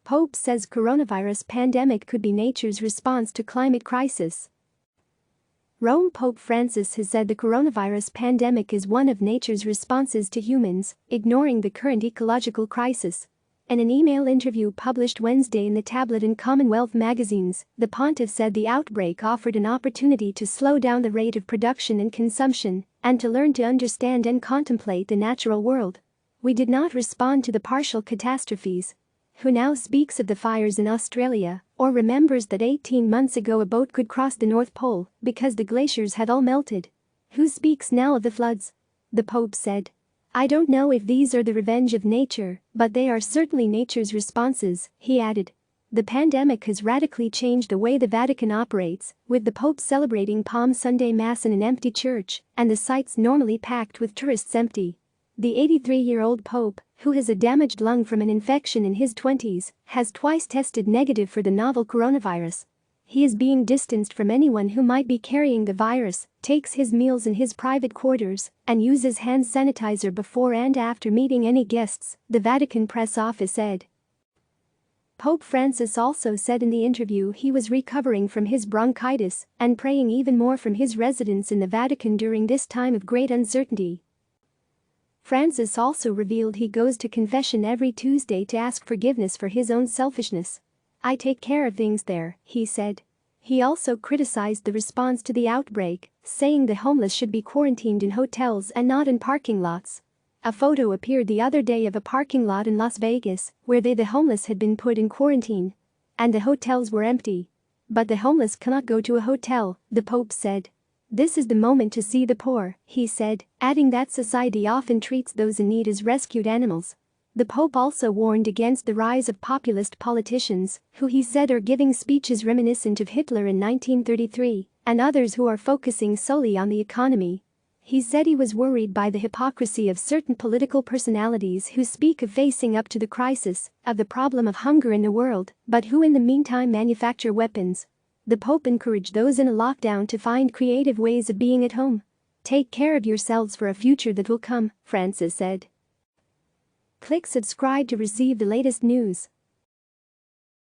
Pope says coronavirus pandemic could be nature's response to climate crisis. Rome Pope Francis has said the coronavirus pandemic is one of nature's responses to humans, ignoring the current ecological crisis. In an email interview published Wednesday in the Tablet and Commonwealth magazines, the pontiff said the outbreak offered an opportunity to slow down the rate of production and consumption, and to learn to understand and contemplate the natural world. We did not respond to the partial catastrophes. Who now speaks of the fires in Australia, or remembers that 18 months ago a boat could cross the North Pole because the glaciers had all melted? Who speaks now of the floods? The Pope said. I don't know if these are the revenge of nature, but they are certainly nature's responses, he added. The pandemic has radically changed the way the Vatican operates, with the Pope celebrating Palm Sunday Mass in an empty church, and the sites normally packed with tourists empty. The 83-year-old Pope, who has a damaged lung from an infection in his 20s, has twice tested negative for the novel coronavirus. He is being distanced from anyone who might be carrying the virus, takes his meals in his private quarters, and uses hand sanitizer before and after meeting any guests, the Vatican press office said. Pope Francis also said in the interview he was recovering from his bronchitis and praying even more from his residence in the Vatican during this time of great uncertainty. Francis also revealed he goes to confession every Tuesday to ask forgiveness for his own selfishness. I take care of things there, he said. He also criticized the response to the outbreak, saying the homeless should be quarantined in hotels and not in parking lots. A photo appeared the other day of a parking lot in Las Vegas, where the homeless had been put in quarantine. And the hotels were empty. But the homeless cannot go to a hotel, the Pope said. This is the moment to see the poor, he said, adding that society often treats those in need as rescued animals. The Pope also warned against the rise of populist politicians, who he said are giving speeches reminiscent of Hitler in 1933, and others who are focusing solely on the economy. He said he was worried by the hypocrisy of certain political personalities who speak of facing up to the crisis, of the problem of hunger in the world, but who in the meantime manufacture weapons. The Pope encouraged those in a lockdown to find creative ways of being at home. Take care of yourselves for a future that will come, Francis said. Click subscribe to receive the latest news.